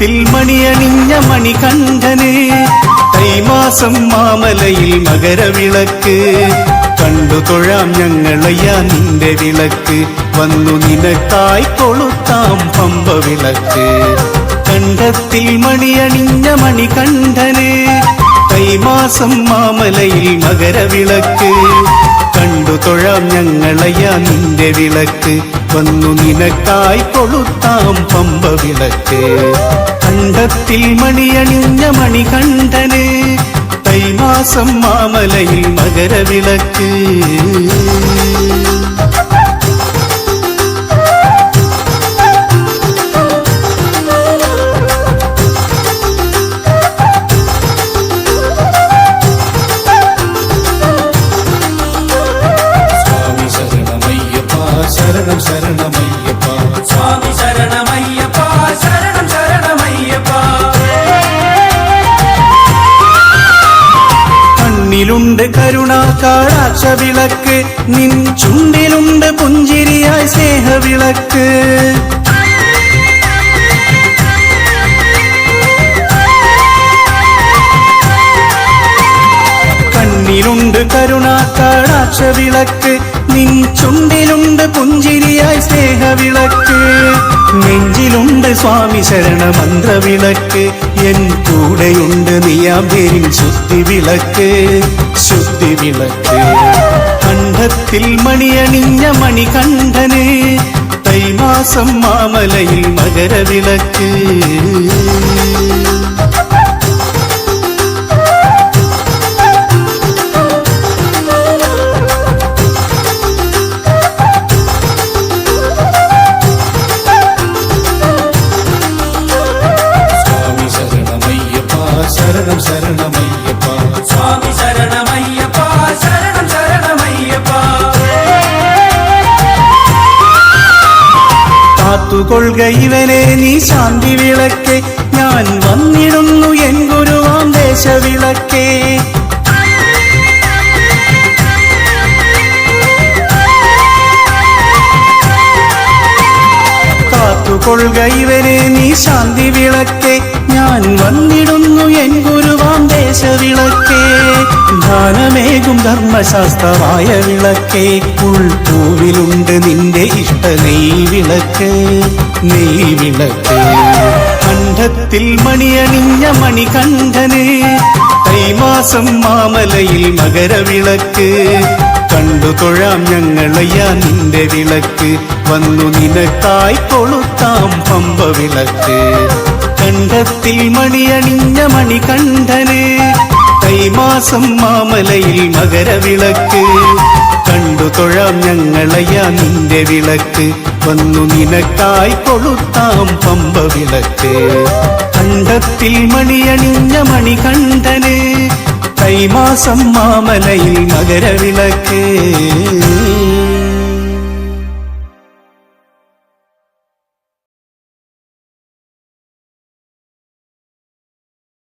കണ്ടത്തിൽ മണിയണിഞ്ഞ മണികണ്ഠന് തൈമാസം മാമലയിൽ മകരവിളക്ക് കണ്ടു തൊഴാം ഞങ്ങളയ്യാ നിന്റെ വിളക്ക് വന്നു നിനക്കായി കൊളുത്താം പമ്പ വിളക്ക് കണ്ടത്തിൽ മണിയണിഞ്ഞ മണികണ്ഠന് തൈമാസം മാമലയിൽ മകരവിളക്ക് കണ്ടു തൊഴാം ഞങ്ങളയ്യാ നിന്റെ വിളക്ക് വന്നു നിനക്കായി കൊളുത്താം പമ്പ വിളക്ക് കണ്ടത്തിൽ മണിയണിഞ്ഞ മണികണ്ഠന് തൈമാസം മാമലയിൽ മകരവിളക്ക് ശരണം ശരണമയ്യപ്പ സ്വാമി ശരണമയ്യപ്പ ശരണം ശരണമയ്യപ്പ കണ്ണിലുണ്ട് കരുണാകാടാക്ഷ വിളക്ക് നിൻ ചുണ്ടിലുണ്ട് പുഞ്ചിരിയായി സ്നേഹവിളക്ക് കണ്ണിലുണ്ട് കരുണാകാടാക്ഷ വിളക്ക് നിൻ ചുണ്ടിലുണ്ട് പുഞ്ചിരിയായി സ്നേഹവിളക്ക് നെഞ്ചിലുണ്ട് സ്വാമി ശരണ മന്ത്രവിളക്ക് എൻ കൂടെയുണ്ട് നീയാമ്പേരിൻ ശുദ്ധിവിളക്ക് ശുദ്ധിവിളക്ക് കണ്ഠത്തിൽ മണിയണിഞ്ഞ മണികണ്ഠന് തൈമാസം മാമലയിൽ മകരവിളക്ക് ശരണം ശരണമയ്യപ്പ സ്വാമി ശരണമയ്യപ്പ ശരണം ശരണമയ്യപ്പ കാത്തുകൊള്ളുക ഇവനെ നീ ശാന്തി വിളക്കെ ഞാൻ വന്നിടുന്നു എൻ ഗുരുവാം ദേശവിളക്കേ കാത്തുകൊള്ളുക ഇവനെ നീ ശാന്തി വിളക്കെ ഞാൻ വന്നിടുന്നു എൻ ഗുരുവാം ദേശവിളക്കേ ധാനമേകും ധർമ്മശാസ്ത്രമായ വിളക്കേ ഉൾപൂവിലുണ്ട് നിന്റെ ഇഷ്ട നെയ്വിളക്ക് നെയ്വിളക്ക് കണ്ഠത്തിൽ മണിയണിഞ്ഞ മണികണ്ഠന് തൈമാസം മാമലയിൽ മകരവിളക്ക് കണ്ടു തൊഴാം ഞങ്ങളയ്യാ നിന്റെ വിളക്ക് വന്നു നിനക്കായി കൊളുത്താം പമ്പ വിളക്ക് കണ്ഠത്തിൽ മണിയണിഞ്ഞ മണികണ്ഠന് തൈമാസം മാമലയിൽ മകരവിളക്ക് കണ്ടു തൊഴാം ഞങ്ങളയ്യാ നിന്റെ വിളക്ക് വന്നു നിനക്കായി കൊളുത്താം പമ്പ വിളക്ക് കണ്ഠത്തിൽ മണിയണിഞ്ഞ മണികണ്ഠന് തൈമാസം മാമലയിൽ മകരവിളക്ക്